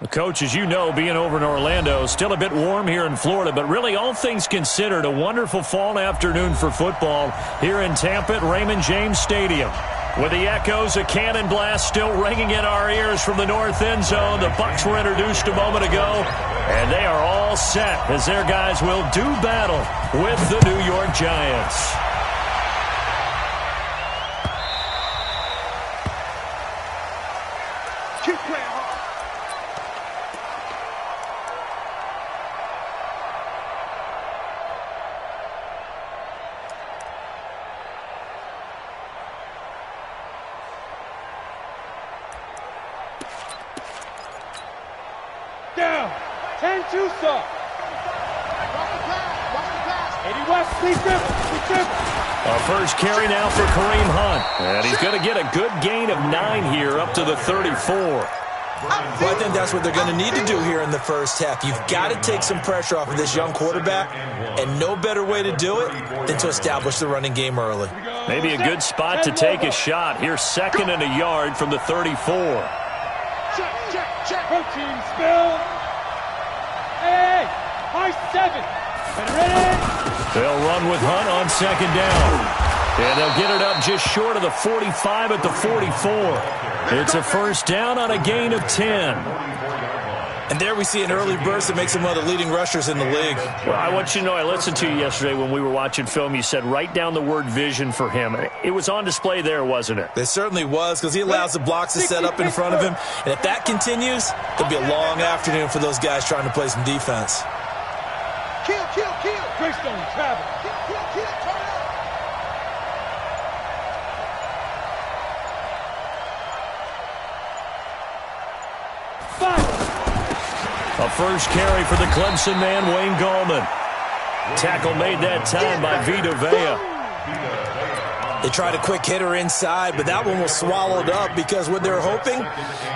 Coach, as you know, being over in Orlando, still a bit warm here in Florida, but really all things considered, a wonderful fall afternoon for football here in Tampa at Raymond James Stadium. With the echoes of cannon blast still ringing in our ears from the north end zone, the Bucs were introduced a moment ago, and they are all set as their guys will do battle with the New York Giants. Down. 10-2 stop. Eddie West, please dribble. A first carry now for Kareem Hunt. And he's going to get a good gain of 9 here up to the 34. Well, I think that's what they're going to need to do here in the first half. You've got to take some pressure off of this young quarterback, and no better way to do it than to establish the running game early. Maybe a good spot to take a shot. Here's 2nd and a yard from the 34. Check. Protein spill. Hey, high 7. Ready? They'll run with Hunt on 2nd down. And they'll get it up just short of the 45 at the 44. It's a first down on a gain of 10. And there we see an early burst that makes him one of the leading rushers in the league. Well, I want you to know, I listened to you yesterday when we were watching film. You said write down the word vision for him. It was on display there, wasn't it? It certainly was, because he allows the blocks to set up in front of him. And if that continues, it'll be a long afternoon for those guys trying to play some defense. Kill. Greystone, travel. Kill, turn up. A first carry for the Clemson man, Wayne Gallman. Tackle made that time by Vita Vea. They tried a quick hitter inside, but that one was swallowed up because what they're hoping,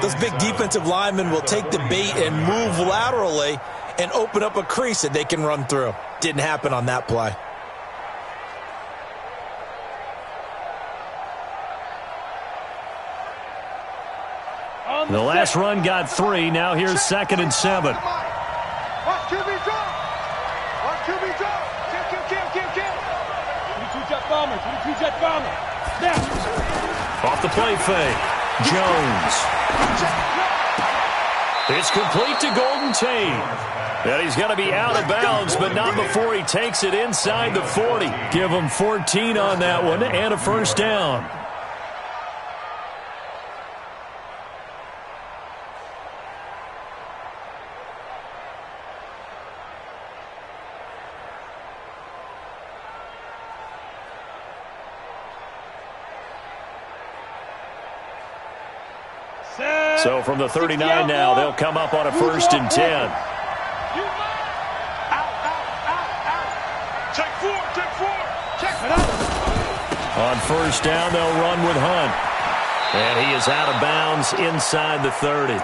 those big defensive linemen will take the bait and move laterally and open up a crease that they can run through. Didn't happen on that play. The last run got 3. Now here's 2nd and 7. Watch QB drop. Kill. 22 jet bomber. Snap. Off the play fake. Jones. It's complete to Golden Tate. And he's going to be out of bounds, but not before he takes it inside the 40. Give him 14 on that one and a first down. So from the 39 now, they'll come up on a 1st and 10. Out. Check 4. Check it out. On 1st down, they'll run with Hunt. And he is out of bounds inside the 30.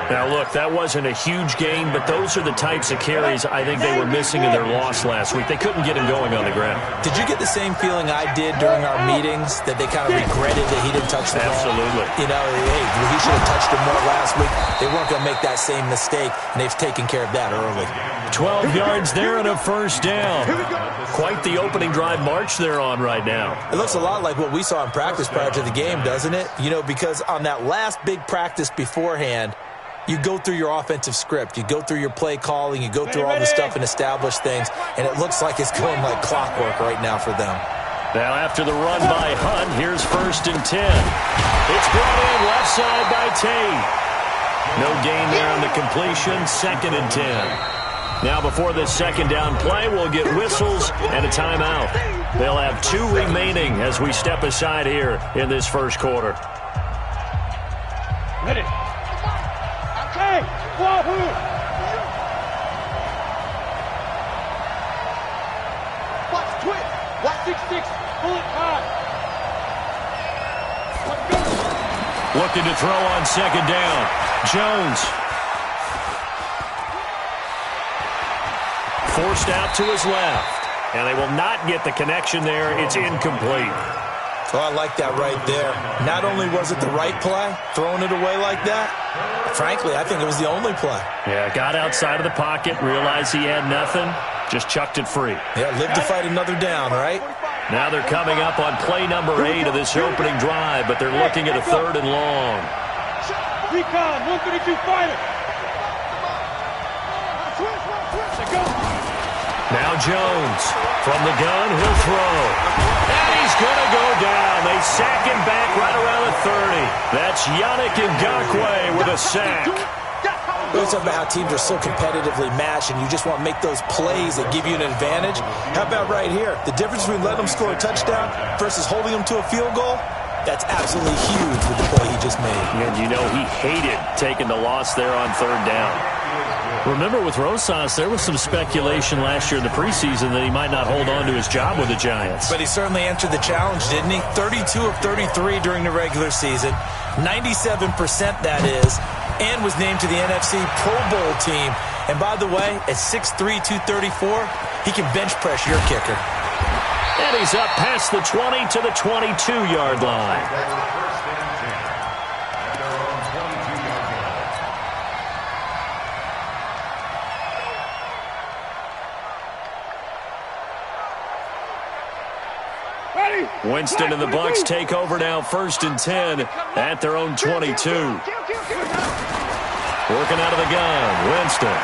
Now, look, that wasn't a huge gain, but those are the types of carries I think they were missing in their loss last week. They couldn't get him going on the ground. Did you get the same feeling I did during our meetings, that they kind of regretted that he didn't touch the ball? Absolutely. You know, hey, he should have touched it more last week. They weren't going to make that same mistake, and they've taken care of that early. 12 yards there and a first down. Quite the opening drive march they're on right now. It looks a lot like what we saw in practice prior to the game, doesn't it? You know, because on that last big practice beforehand, you go through your offensive script. You go through your play calling. You go through all the stuff and establish things. And it looks like it's going like clockwork right now for them. Now after the run by Hunt, here's 1st and 10. It's brought in left side by Tate. No gain there on the completion. 2nd and 10. Now before this 2nd down play, we'll get whistles and a timeout. They'll have 2 remaining as we step aside here in this first quarter. Ready. Hey, Wahoo! Watch twist. Watch 6-6. Pull it high. Looking to throw on 2nd down. Jones. Forced out to his left. And they will not get the connection there. It's incomplete. Oh, I like that right there. Not only was it the right play, throwing it away like that, Frankly, I think it was the only play. Yeah, got outside of the pocket, realized he had nothing, just chucked it free. Yeah, live to fight another down, right? Now they're coming up on play number 8 of this opening drive, but they're looking at a 3rd and long. Recon, 132 fighter. Now Jones from the gun, he'll throw. And he's going to go down. They sack him back right around the 30. That's Yannick Ngakoue with a sack. We talk about how teams are so competitively matched and you just want to make those plays that give you an advantage. How about right here? The difference between letting them score a touchdown versus holding them to a field goal, that's absolutely huge with the play he just made. And you know he hated taking the loss there on 3rd down. Remember with Rosas, there was some speculation last year in the preseason that he might not hold on to his job with the Giants. But he certainly answered the challenge, didn't he? 32 of 33 during the regular season, 97% that is, and was named to the NFC Pro Bowl team. And by the way, at 6'3", 234, he can bench press your kicker. And he's up past the 20 to the 22-yard line. Winston and the Bucs take over now, 1st and 10 at their own 22. Working out of the gun, Winston.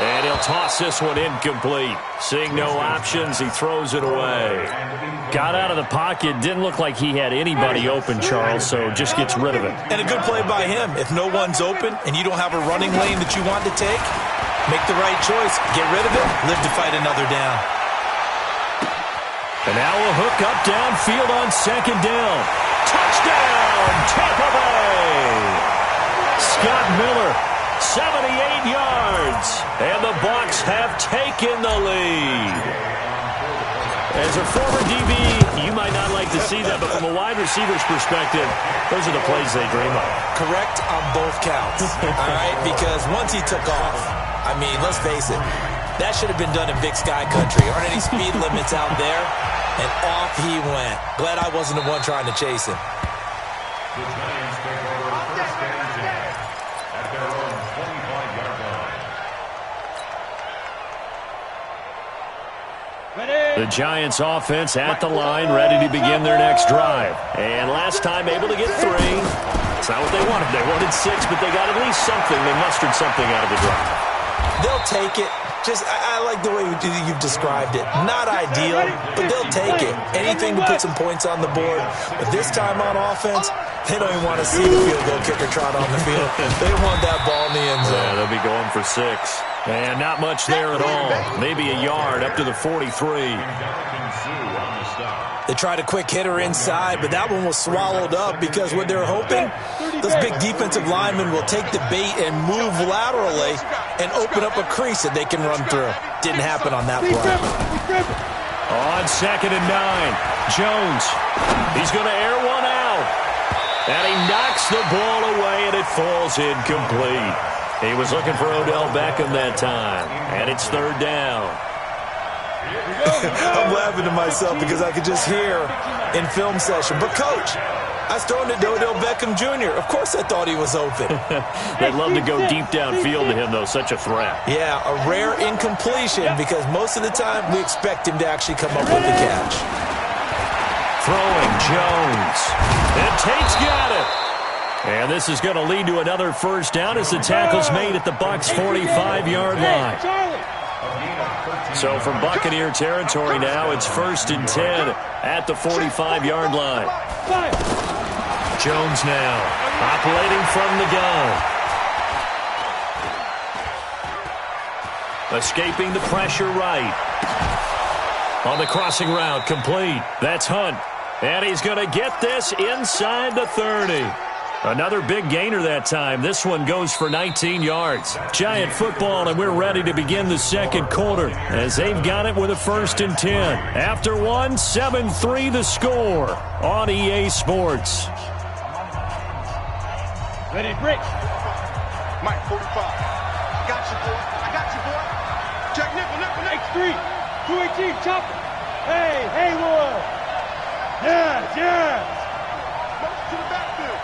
And he'll toss this one incomplete. Seeing no options, he throws it away. Got out of the pocket, didn't look like he had anybody open, Charles, so just gets rid of it. And a good play by him. If no one's open and you don't have a running lane that you want to take, make the right choice. Get rid of it, live to fight another down. And now a hook up downfield on 2nd down. Touchdown, Tampa Bay! Scott Miller, 78 yards. And the Bucs have taken the lead. As a former DB, you might not like to see that, but from a wide receiver's perspective, those are the plays they dream of. Correct on both counts, all right? Because once he took off, I mean, let's face it, that should have been done in Big Sky Country. Aren't any speed limits out there? And off he went. Glad I wasn't the one trying to chase him. The Giants offense at the line, ready to begin their next drive. And last time able to get 3. It's not what they wanted. They wanted 6, but they got at least something. They mustered something out of the drive. They'll take it. I like the way you've described it. Not ideal, but they'll take it. Anything to put some points on the board. But this time on offense, they don't even want to see the field goal kicker trot on the field. They want that ball in the end zone. Yeah, they'll be going for 6. And not much there at all. Maybe a yard up to the 43. They tried a quick hitter inside, but that one was swallowed up because what they're hoping, those big defensive linemen will take the bait and move laterally and open up a crease that they can run through. Didn't happen on that play. On 2nd and 9, Jones. He's going to air one out. And he knocks the ball away, and it falls incomplete. He was looking for Odell Beckham that time, and it's 3rd down. I'm laughing to myself because I could just hear in film session. But, Coach, I was throwing it to Odell Beckham Jr. Of course I thought he was open. They'd love to go deep downfield to him, though. Such a threat. Yeah, a rare incompletion because most of the time we expect him to actually come up with the catch. Throwing Jones. And Tate's got it. And this is going to lead to another 1st down as the tackle's made at the Bucs' 45-yard line. So from Buccaneer territory now, it's 1st and 10 at the 45-yard line. Jones now operating from the gun. Escaping the pressure right. On the crossing route, complete. That's Hunt. And he's going to get this inside the 30. Another big gainer that time. This one goes for 19 yards. Giant football, and we're ready to begin the 2nd quarter as they've got it with a 1st and 10. After 1, 7-3 the score on EA Sports. Ready, break. Mike, 45. I got you, boy. I got you, boy. Check nickel. X3. 218, chopper. Hey, Haywood. Yes. To the backfield.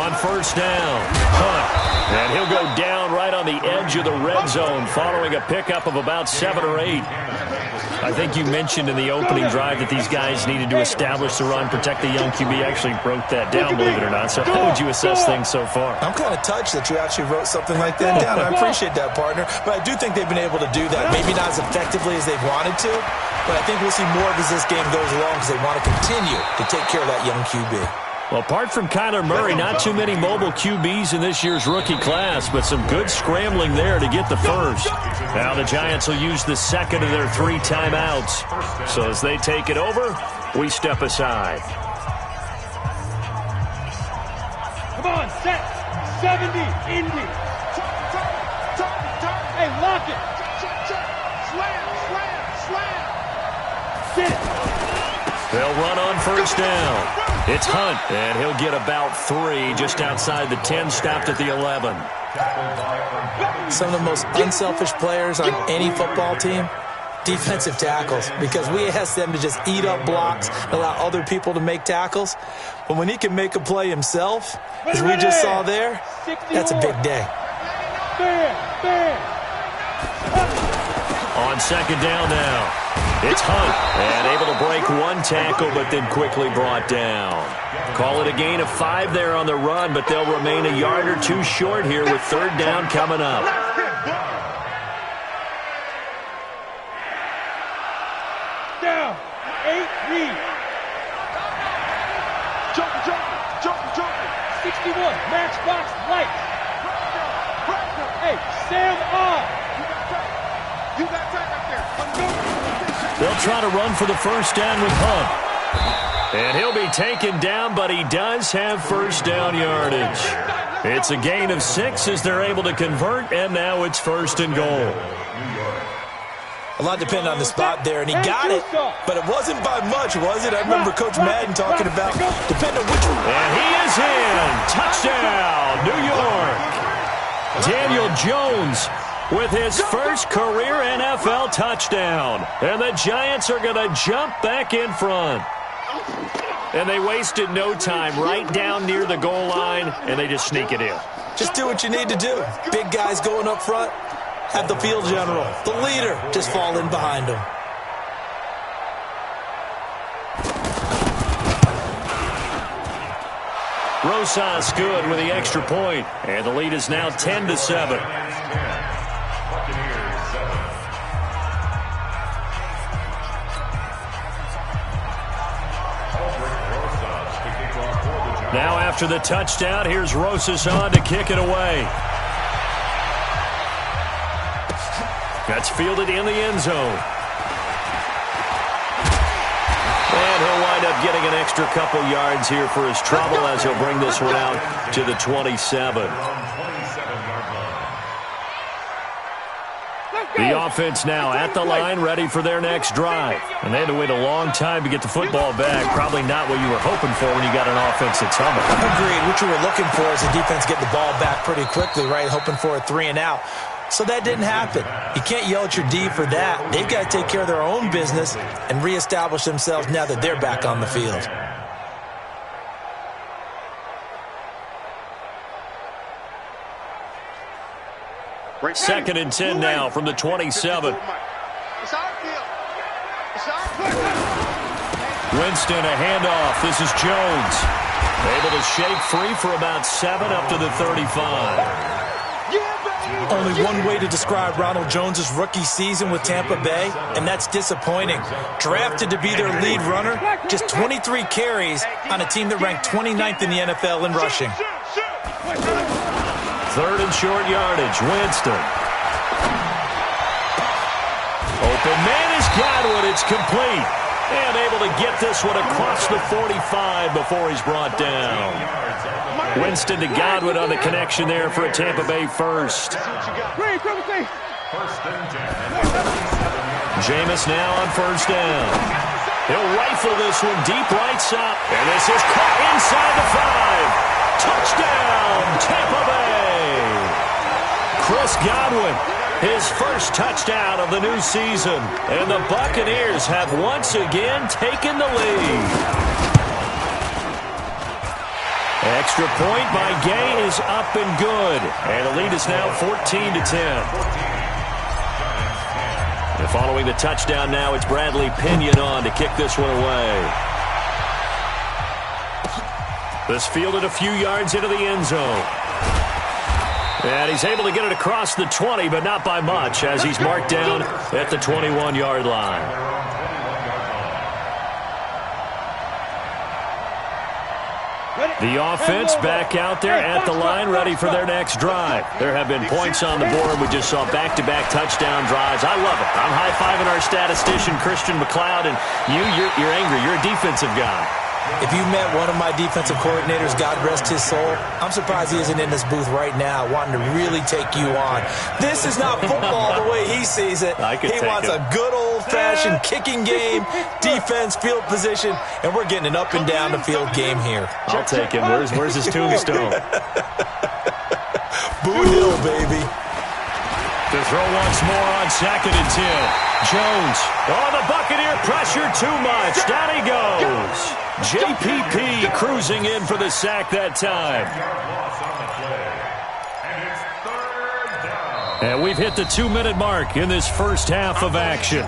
On first down, Hunt. And he'll go down right on the edge of the red zone following a pickup of about 7 or 8. I think you mentioned in the opening drive that these guys needed to establish the run, protect the young QB. Actually broke that down, believe it or not. So how would you assess things so far? I'm kind of touched that you actually wrote something like that down. I appreciate that, partner. But I do think they've been able to do that. Maybe not as effectively as they've wanted to, but I think we'll see more of as this game goes along because they want to continue to take care of that young QB. Well, apart from Kyler Murray, not too many mobile QBs in this year's rookie class, but some good scrambling there to get the first. Now the Giants will use the second of their 3 timeouts. So as they take it over, we step aside. Come on, set. 70, Indy. Hey, lock it. Slam. Sit. They'll run on first down. It's Hunt, and he'll get about 3 just outside the 10, stopped at the 11. Some of the most unselfish players on any football team, defensive tackles, because we ask them to just eat up blocks, allow other people to make tackles. But when he can make a play himself, as we just saw there, that's a big day. On second down now, it's Hunt, and able to break 1 tackle, but then quickly brought down. Call it a gain of 5 there on the run, but they'll remain a yard or 2 short here with third down coming up. Down. 8 read. Jumping. 61. Matchbox lights. Hey, Sam on. You got time right there. They'll try to run for the first down with Hunt. And he'll be taken down, but he does have first down yardage. It's a gain of 6 as they're able to convert, and now it's first and goal. A lot depended on the spot there, and he got it, but it wasn't by much, was it? I remember Coach Madden talking about depending on which one. And he is in. Touchdown, New York. Daniel Jones with his first career NFL touchdown. And the Giants are going to jump back in front. And they wasted no time right down near the goal line, and they just sneak it in. Just do what you need to do. Big guys going up front. Have the field general, the leader, just fall in behind him. Rosas good with the extra point, and the lead is now 10-7. Now after the touchdown, here's Rosas on to kick it away. That's fielded in the end zone. And he'll wind up getting an extra couple yards here for his trouble as he'll bring this one out to the 27. The offense now at the line, ready for their next drive. And they had to wait a long time to get the football back. Probably not what you were hoping for when you got an offense that's humming. Agreed. What you were looking for is the defense getting the ball back pretty quickly, right? Hoping for a 3 and out. So that didn't happen. You can't yell at your D for that. They've got to take care of their own business and reestablish themselves now that they're back on the field. Second and 10 now from the 27. Winston, a handoff. This is Jones. Able to shake free for about 7 up to the 35. Only one way to describe Ronald Jones' rookie season with Tampa Bay, and that's disappointing. Drafted to be their lead runner, just 23 carries on a team that ranked 29th in the NFL in rushing. Third and short yardage, Winston. Open man is Godwin. It's complete. And able to get this one across the 45 before he's brought down. Winston to Godwin on the connection there for a Tampa Bay first. Jameis now on first down. He'll rifle this one deep right side. And this is caught inside the 5. Touchdown, Tampa Bay. Chris Godwin, his first touchdown of the new season. And the Buccaneers have once again taken the lead. Extra point by Gay is up and good. And the lead is now 14-10. And following the touchdown now, it's Bradley Pinion on to kick this one away. This fielded a few yards into the end zone. And he's able to get it across the 20, but not by much, as he's marked down at the 21-yard line. The offense back out there at the line, ready for their next drive. There have been points on the board. We just saw back-to-back touchdown drives. I love it. I'm high-fiving our statistician, Christian McLeod, and you're angry. You're a defensive guy. If you met one of my defensive coordinators, God rest his soul, I'm surprised he isn't in this booth right now wanting to really take you on. This is not football the way he sees it. He wants a good old-fashioned kicking game, defense, field position, and we're getting an up-and-down-the-field game here. I'll take him. Where's his tombstone? Boot Hill, baby. To throw once more on 2nd and 10. Jones. Oh, the Buccaneer pressure too much. Down he goes. JPP cruising in for the sack that time. And we've hit the 2-minute mark in this first half of action.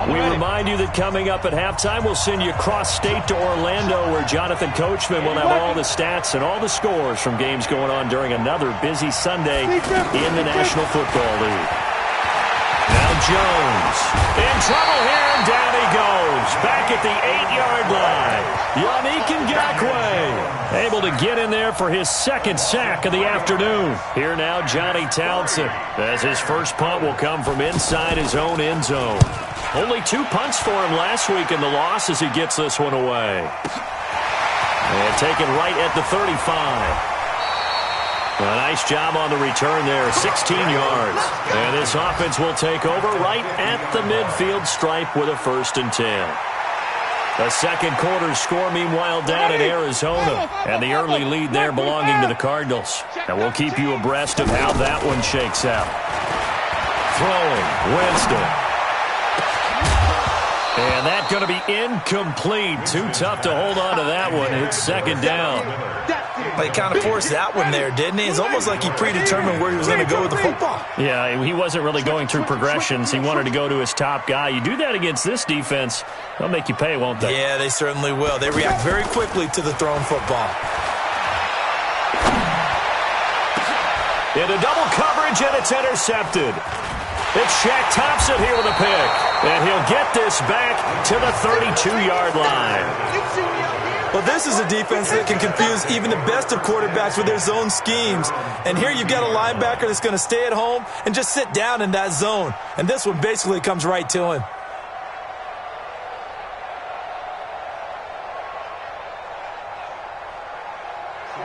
We remind you that coming up at halftime, we'll send you cross-state to Orlando, where Jonathan Coachman will have all the stats and all the scores from games going on during another busy Sunday in the National Football League. Now Jones in trouble here, and down he goes. Back at the 8-yard line. Yannick Ngakoue able to get in there for his second sack of the afternoon. Here now, Johnny Townsend, as his first punt will come from inside his own end zone. Only 2 punts for him last week in the loss as he gets this one away. And taken right at the 35. A nice job on the return there, 16 yards. And this offense will take over right at the midfield stripe with a 1st and 10. The second quarter score, meanwhile, down in Arizona. And the early lead there belonging to the Cardinals. And we'll keep you abreast of how that one shakes out. Throwing, Winston. And that's going to be incomplete. Too tough to hold on to that one. It's 2nd down. He kind of forced that one there, didn't he? It's almost like he predetermined where he was going to go with the football. Yeah, he wasn't really going through progressions. He wanted to go to his top guy. You do that against this defense, they'll make you pay, won't they? Yeah, they certainly will. They react very quickly to the thrown football. Into double coverage, and it's intercepted. It's Shaq Thompson here with a pick. And he'll get this back to the 32-yard line. Well, this is a defense that can confuse even the best of quarterbacks with their zone schemes. And here you've got a linebacker that's going to stay at home and just sit down in that zone. And this one basically comes right to him.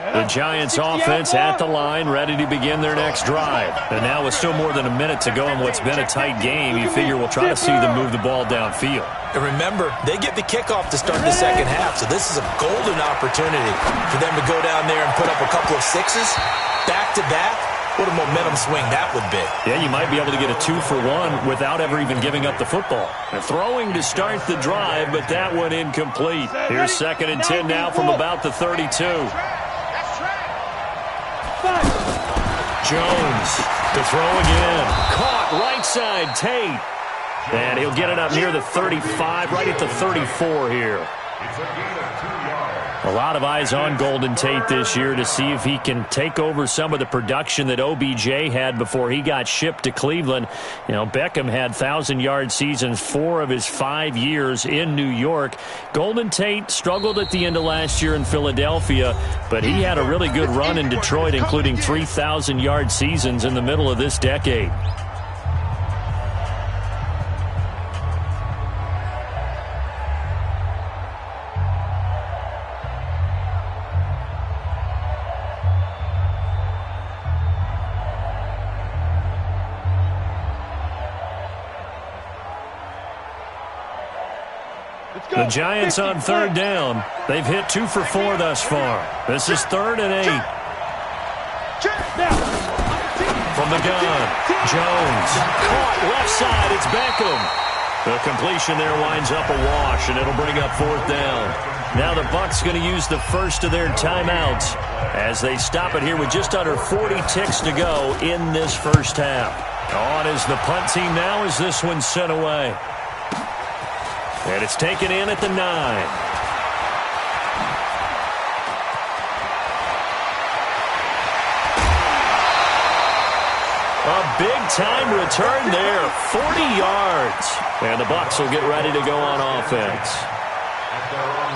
The Giants offense at the line, ready to begin their next drive. And now with still more than a minute to go in what's been a tight game, you figure we'll try to see them move the ball downfield. And remember, they get the kickoff to start the second half, so this is a golden opportunity for them to go down there and put up a couple of sixes back-to-back. What a momentum swing that would be. Yeah, you might be able to get a 2-for-1 without ever even giving up the football. And throwing to start the drive, but that one incomplete. Here's 2nd and 10 now from about the 32. Jones to throw again. Caught right side, Tate. And he'll get it up near the 35, right at the 34 here. A lot of eyes on Golden Tate this year to see if he can take over some of the production that OBJ had before he got shipped to Cleveland. You know, Beckham had 1,000-yard seasons 4 of his 5 years in New York. Golden Tate struggled at the end of last year in Philadelphia, but he had a really good run in Detroit, including 3,000-yard seasons in the middle of this decade. The Giants on 3rd down. They've hit 2 for 4 thus far. This is 3rd and 8. From the gun, Jones. Caught left side. It's Beckham. The completion there winds up a wash, and it'll bring up 4th down. Now the Bucs going to use the first of their timeouts as they stop it here with just under 40 ticks to go in this first half. On is the punt team now as this one's sent away. And it's taken in at the 9. A big-time return there, 40 yards. And the Bucs will get ready to go on offense.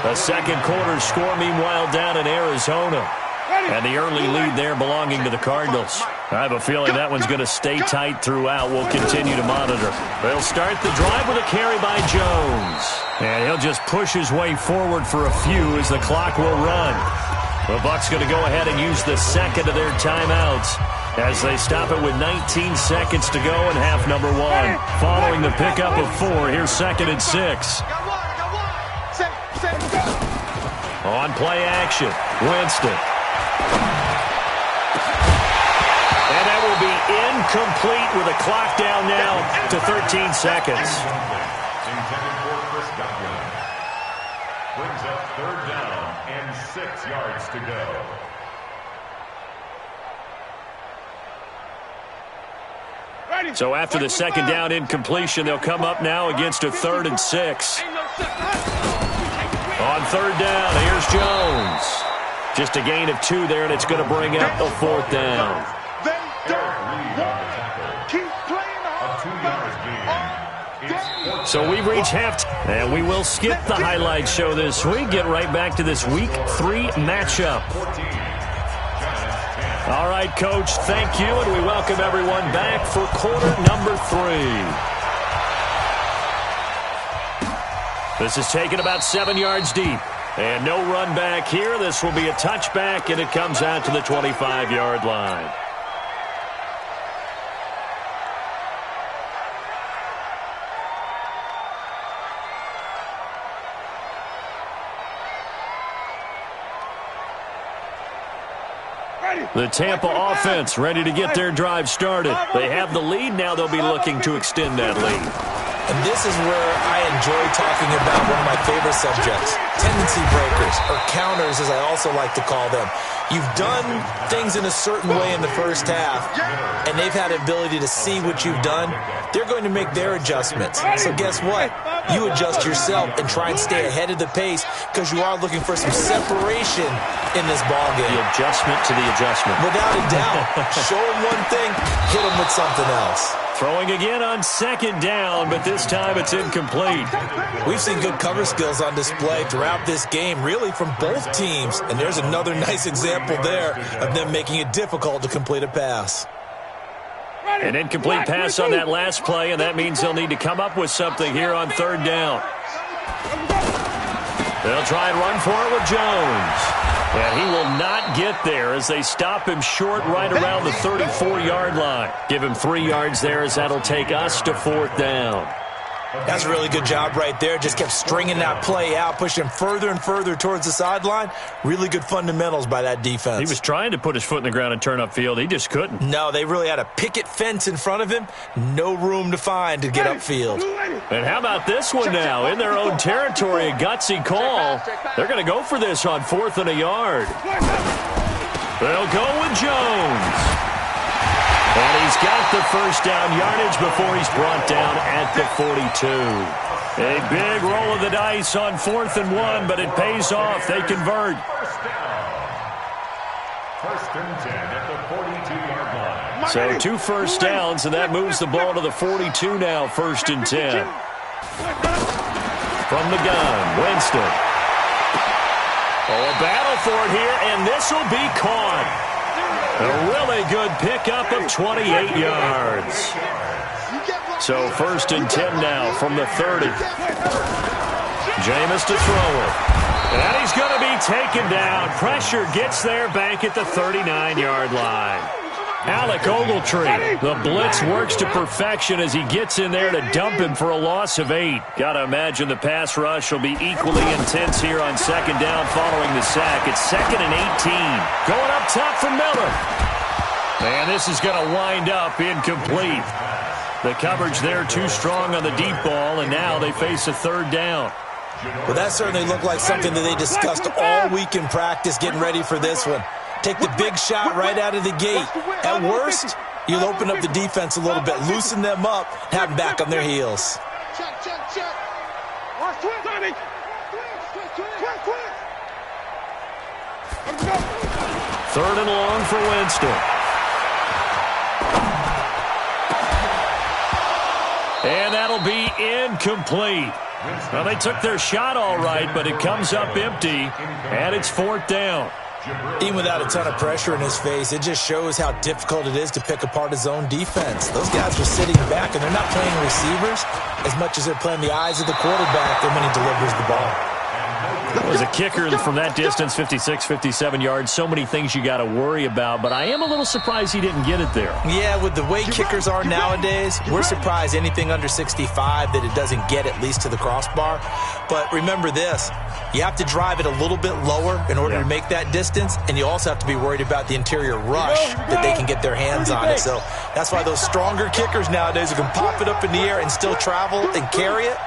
The second quarter score, meanwhile, down in Arizona. And the early lead there belonging to the Cardinals. I have a feeling that one's going to stay tight throughout. We'll continue to monitor. They'll start the drive with a carry by Jones. And he'll just push his way forward for a few as the clock will run. The Bucs going to go ahead and use the second of their timeouts as they stop it with 19 seconds to go in half number 1. Following the pickup of 4, here's 2nd and 6. On play action, Winston. And that will be incomplete with a clock down now to 13 seconds. Intended for Chris Godwin. Brings up 3rd down and 6 yards to go. So after the second down incompletion, they'll come up now against a 3rd and 6. On 3rd down, here's Jones. Just a gain of 2 there, and it's going to bring up a 4th down. So we reach halftime, and we will skip the highlight show this week. Get right back to this Week 3 matchup. All right, Coach, thank you, and we welcome everyone back for quarter number 3. This is taken about 7 yards deep, and no run back here. This will be a touchback, and it comes out to the 25-yard line. The Tampa offense ready to get their drive started. They have the lead. Now they'll be looking to extend that lead. And this is where I enjoy talking about one of my favorite subjects, tendency breakers, or counters as I also like to call them. You've done things in a certain way in the first half, and they've had the ability to see what you've done. They're going to make their adjustments. So guess what? You adjust yourself and try and stay ahead of the pace because you are looking for some separation in this ballgame. The adjustment to the adjustment. Without a doubt. Show them one thing, hit them with something else. Throwing again on 2nd down, but this time it's incomplete. We've seen good cover skills on display throughout this game, really from both teams. And there's another nice example there of them making it difficult to complete a pass. An incomplete pass on that last play, and that means they'll need to come up with something here on 3rd down. They'll try and run for it with Jones. And he will not get there as they stop him short right around the 34-yard line. Give him 3 yards there as that'll take us to 4th down. That's a really good job right there. Just kept stringing that play out, pushing him further and further towards the sideline. Really good fundamentals by that defense. He was trying to put his foot in the ground and turn upfield. He just couldn't. No, they really had a picket fence in front of him. No room to find to get upfield. And how about this one now? In their own territory, a gutsy call. They're going to go for this on 4th and a yard. They'll go with Jones. And he's got the first down yardage before he's brought down at the 42. A big roll of the dice on 4th and 1, but it pays off. They convert. First and 10 at the 42-yard line. So 2 first downs, and that moves the ball to the 42 now, 1st and 10. From the gun, Winston. Oh, a battle for it here, and this will be caught. A really good pickup of 28 yards. So 1st and 10 now from the 30. Jameis to throw it. And he's going to be taken down. Pressure gets there back at the 39-yard line. Alec Ogletree, the blitz works to perfection as he gets in there to dump him for a loss of 8. Got to imagine the pass rush will be equally intense here on 2nd down following the sack. It's 2nd and 18. Going up top for Miller. And this is going to wind up incomplete. The coverage there too strong on the deep ball, and now they face a third down. Well, that certainly looked like something that they discussed all week in practice, getting ready for this one. Take the big shot right out of the gate. At worst, you'll open up the defense a little bit, loosen them up, have them back on their heels. Check, check, check. Watch twist, Sonny. Third and long for Winston. And that'll be incomplete. Well, they took their shot all right, but it comes up empty, and it's fourth down. Even without a ton of pressure in his face, it just shows how difficult it is to pick apart his own defense. Those guys were sitting back, and they're not playing receivers as much as they're playing the eyes of the quarterback when he delivers the ball. It was a kicker from that distance, 56, 57 yards. So many things you got to worry about, but I am a little surprised he didn't get it there. Yeah, with the way kickers are nowadays, we're surprised anything under 65 that it doesn't get at least to the crossbar. But remember this, you have to drive it a little bit lower in order to make that distance, and you also have to be worried about the interior rush that they can get their hands on it. So that's why those stronger kickers nowadays who can pop it up in the air and still travel and carry it,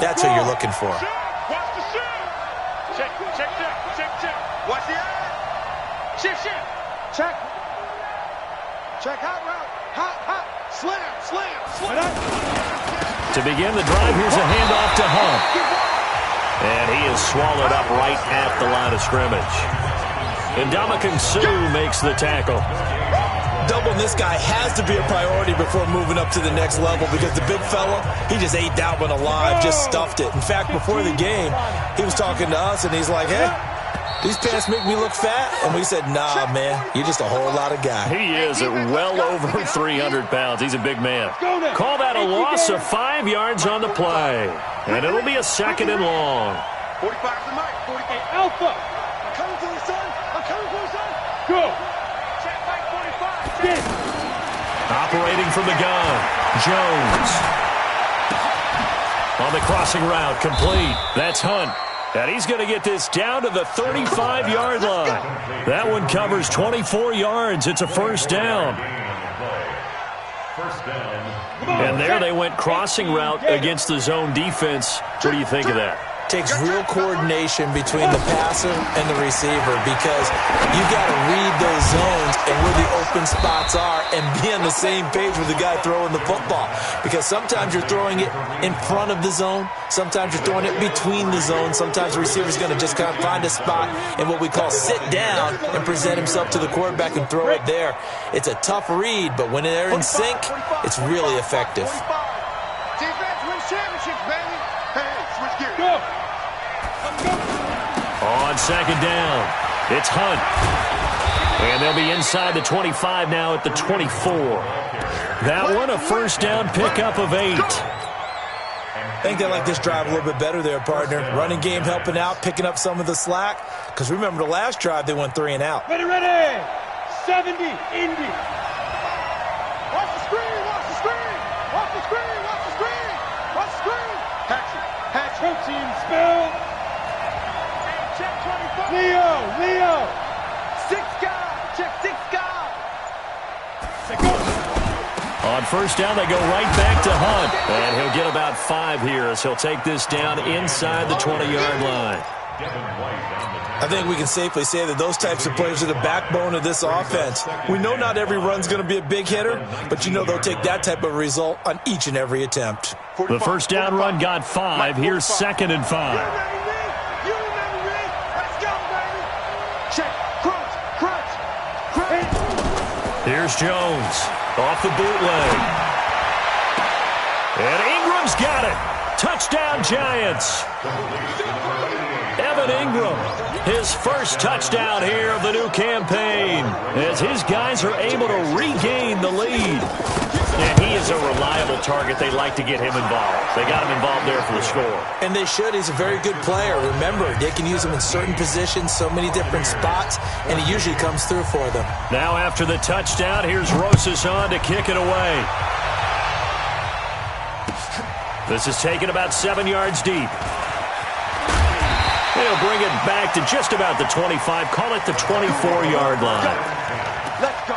that's what you're looking for. Watch the eye. Shift. Check. Check hot route. Hot. Slam. To begin the drive, here's a handoff to Hunt. And he is swallowed up right at the line of scrimmage. And Ndamukong Suh makes the tackle. Doubling this guy has to be a priority before moving up to the next level because the big fella, he just ate that one alive, just stuffed it. In fact, before the game, he was talking to us, and he's like, hey, these pants make me look fat? And we said, nah, man, you're just a whole lot of guy. He is at well over 300 pounds. He's a big man. Call that a loss of 5 yards on the play. And it'll be a second and long. 45 to Mike. 48 Alpha. I'm coming for the son. Go. Check Mike 45. Check. Operating from the gun, Jones. On the crossing route, complete. That's Hunt. And he's going to get this down to the 35-yard line. That one covers 24 yards. It's a first down. And there they went crossing route against the zone defense. What do you think of that? Takes real coordination between the passer and the receiver because you got to read those zones and where the open spots are and be on the same page with the guy throwing the football. Because sometimes you're throwing it in front of the zone. Sometimes you're throwing it between the zones. Sometimes the receiver's going to just kind of find a spot and what we call sit down and present himself to the quarterback and throw it there. It's a tough read, but when they're in sync, it's really effective. Defense wins championships, baby. Hey, switch gears. Go. On second down, it's Hunt. And they'll be inside the 25 now at the 24. That one a first down pickup of 8. I think they like this drive a little bit better there, partner. Running game helping out, picking up some of the slack. Because remember the last drive, they went 3 and out. Ready. 70, Indy. Watch the screen. Hatch. Protein spill. Check 24. Leo. 6 guy. Check 6 guy. On first down, they go right back to Hunt. And he'll get about 5 here as he'll take this down inside the 20-yard line. I think we can safely say that those types of players are the backbone of this offense. We know not every run's going to be a big hitter, but you know they'll take that type of result on each and every attempt. The first down run got 5. Here's second and 5. You remember me? Let's go, baby. Check. Crunch. Here's Jones off the bootleg. And Ingram's got it. Touchdown, Giants. Evan Ingram, his first touchdown here of the new campaign, as his guys are able to regain the lead. And he is a reliable target. They like to get him involved. They got him involved there for the score. And they should. He's a very good player. Remember, they can use him in certain positions, so many different spots, and he usually comes through for them. Now after the touchdown, here's Rosas on to kick it away. This is taken about 7 yards deep. They'll bring it back to just about the 25. Call it the 24-yard line. Let's go.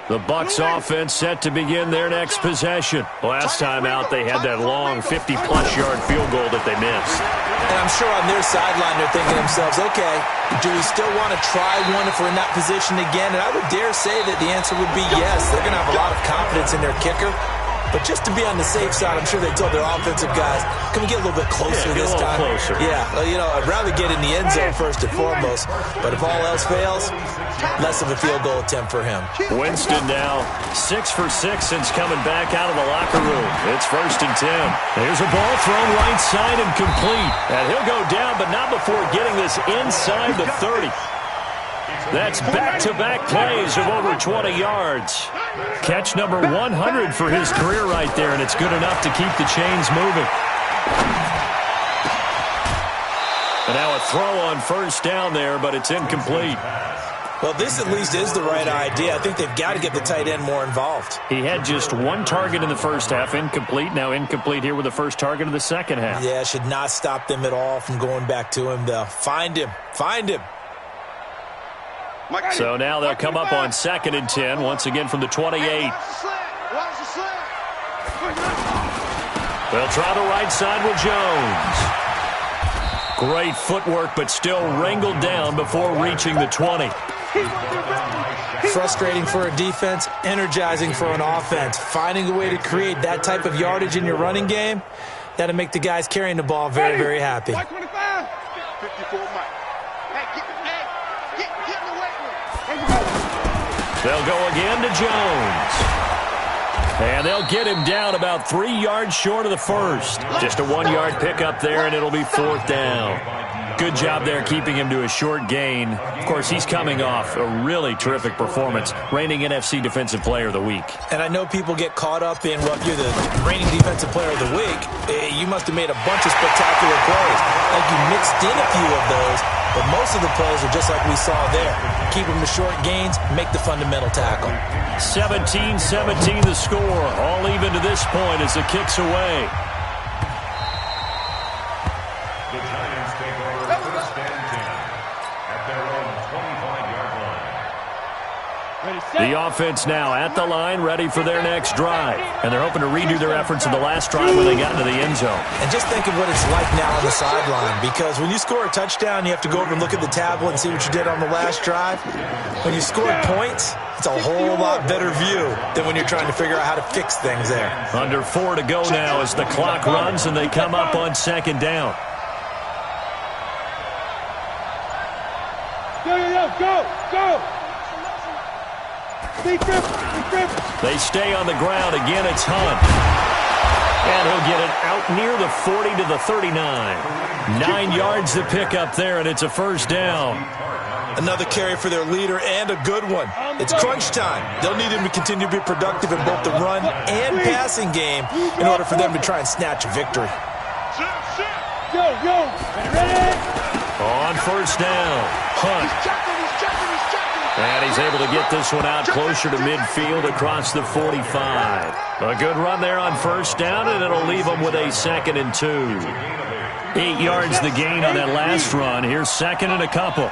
The Bucs offense set to begin their next possession. Last time out, they had that long 50-plus yard field goal that they missed. And I'm sure on their sideline they're thinking to themselves, okay, do we still want to try one if we're in that position again? And I would dare say that the answer would be yes. They're going to have a lot of confidence in their kicker. But just to be on the safe side, I'm sure they told their offensive guys, can we get a little bit closer this time? Closer. Yeah, well, you know, I'd rather get in the end zone first and foremost. But if all else fails, less of a field goal attempt for him. Winston now 6 for 6 since coming back out of the locker room. It's 1st and 10. There's a ball thrown right side and complete. And he'll go down, but not before getting this inside the 30. That's back-to-back plays of over 20 yards. Catch number 100 for his career right there, and it's good enough to keep the chains moving. And now a throw on 1st down there, but it's incomplete. Well, this at least is the right idea. I think they've got to get the tight end more involved. He had just 1 target in the first half, incomplete. Now incomplete here with the first target of the second half. Yeah, should not stop them at all from going back to him, though. Find him. Find him. So now they'll come up on 2nd and 10, once again from the 28. They'll try the right side with Jones. Great footwork, but still wrangled down before reaching the 20. Frustrating for a defense, energizing for an offense. Finding a way to create that type of yardage in your running game, that'll make the guys carrying the ball very, very happy. 54 Mike. They'll go again to Jones. And they'll get him down about 3 yards short of the first. Just a 1-yard pickup there, and it'll be 4th down. Good job there keeping him to a short gain. Of course, he's coming off a really terrific performance, reigning NFC Defensive Player of the Week. And I know people get caught up in, well, if you're the reigning Defensive Player of the Week, you must have made a bunch of spectacular plays. Like you mixed in a few of those, but most of the plays are just like we saw there. Keep them to short gains, make the fundamental tackle. 17-17 the score, all even to this point as the kick's away. The Giants take over 1st and 10 at their own 25-yard line. The offense now at the line, ready for their next drive. And they're hoping to redo their efforts in the last drive when they got into the end zone. And just think of what it's like now on the sideline, because when you score a touchdown, you have to go over and look at the tablet and see what you did on the last drive. When you scored points, it's a whole lot better view than when you're trying to figure out how to fix things there. Under 4 to go now as the clock runs and they come up on 2nd down. Go! They stay on the ground. Again, it's Hunt. And he'll get it out near the 40 to the 39. 9 yards to pick up there, and it's a 1st down. Another carry for their leader, and a good one. It's crunch time. They'll need him to continue to be productive in both the run and passing game in order for them to try and snatch a victory. On 1st down, Hunt. And he's able to get this one out closer to midfield across the 45. A good run there on 1st down, and it'll leave them with a 2nd and 2. 8 yards the gain on that last run. Here's 2nd and a couple.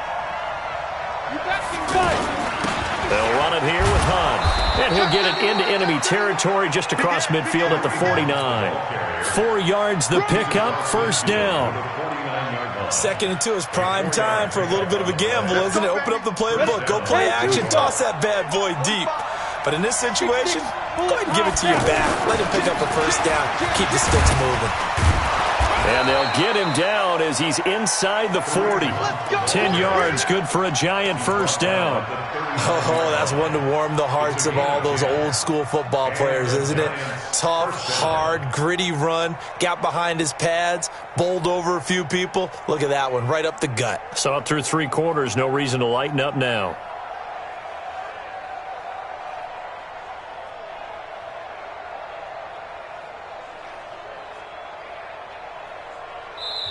They'll run it here with Hunt. And he'll get it into enemy territory just across midfield at the 49. 4 yards the pickup, 1st down. 2nd and 2 is prime time for a little bit of a gamble, isn't it? Open up the playbook, go play action, toss that bad boy deep. But in this situation, go ahead and give it to your back. Let him pick up a 1st down. Keep the sticks moving. And they'll get him down as he's inside the 40. 10 yards, good for a Giant 1st down. Oh, that's one to warm the hearts of all those old school football players, isn't it? Tough, hard, gritty run, got behind his pads, bowled over a few people. Look at that one, right up the gut. So up through 3 quarters, no reason to lighten up now.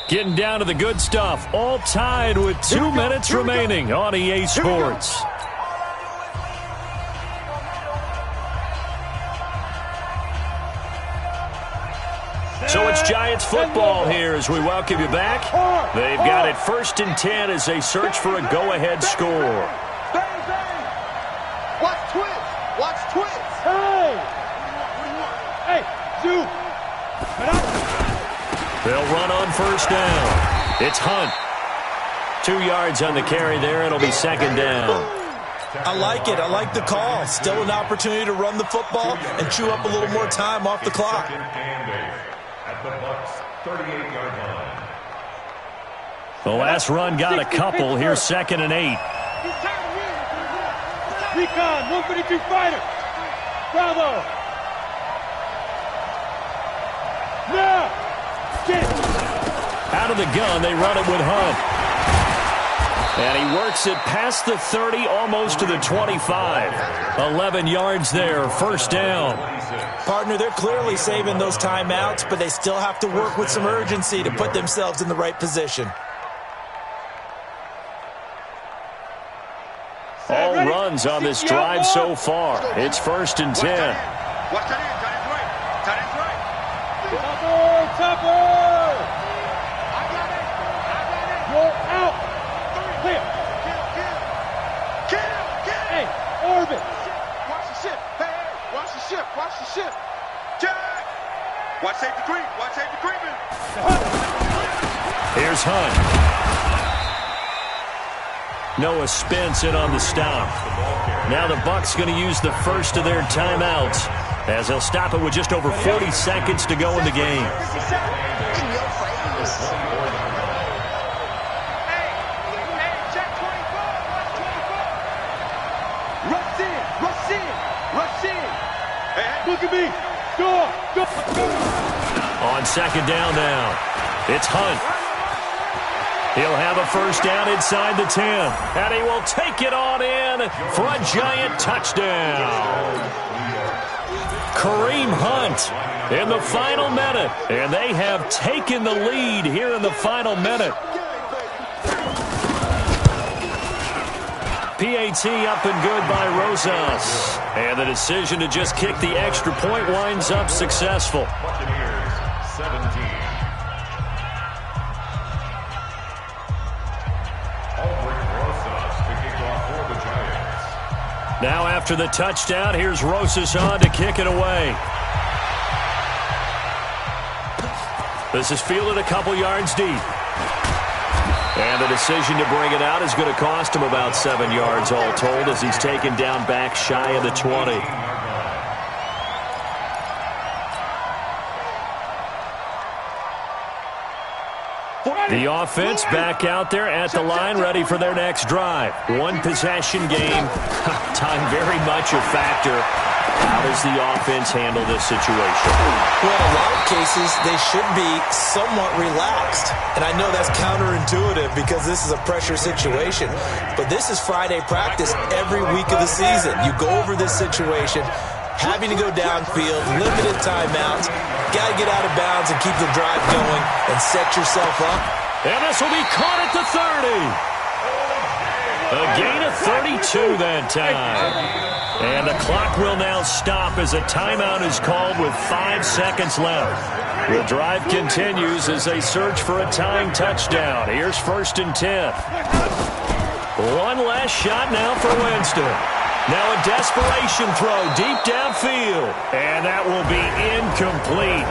Getting down to the good stuff, all tied with 2 minutes remaining on EA Sports. So it's Giants football here as we welcome you back. They've got it 1st and 10 as they search for a go-ahead score. Watch twist. They'll run on first down. It's Hunt. 2 yards on the carry there. It'll be second down. I like it. I like the call. Still an opportunity to run the football and chew up a little more time off the clock. Second and 8 at the Bucs 38-yard line. The last run got a couple. Here's second and 8. Recon, 152 fighter. Bravo. Now. Get. Out of the gun, they run it with Hunt. And he works it past the 30, almost to the 25. 11 yards there, first down. Partner, they're clearly saving those timeouts, but they still have to work with some urgency to put themselves in the right position. All runs on this drive so far. It's first and 10. Watch that in. Tight end's right. Topper. I got it. You're out. Clear. Kill. Hey, orbit. Watch the ship. Hey, watch the ship. Jack. Watch safety creep. Here's Hunt. Noah Spence in on the stop. Now the Bucs going to use the first of their timeouts as they'll stop it with just over 40 seconds to go in the game. Rush in. Hey, look at me. Go. On second down now, it's Hunt. He'll have a first down inside the 10, and he will take it on in for a giant touchdown. Kareem Hunt in the final minute, and they have taken the lead here in the final minute. PAT up and good by Rosas, and the decision to just kick the extra point winds up successful. Buccaneers 17. Now after the touchdown, here's Rosas on to kick it away. This is fielded a couple yards deep. And the decision to bring it out is going to cost him about 7 yards all told as he's taken down back shy of the 20. The offense back out there at the line, ready for their next drive. One possession game. Time very much a factor. How does the offense handle this situation? Well, in a lot of cases, they should be somewhat relaxed. And I know that's counterintuitive because this is a pressure situation. But this is Friday practice every week of the season. You go over this situation, having to go downfield, limited timeouts. Got to get out of bounds and keep the drive going and set yourself up. And this will be caught at the 30. A gain of 32 that time. And the clock will now stop as a timeout is called with 5 seconds left. The drive continues as they search for a tying touchdown. Here's first and 10. One last shot now for Winston. Now a desperation throw deep downfield. And that will be incomplete.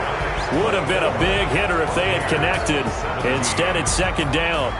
Would have been a big hitter if they had connected. Instead, it's second down.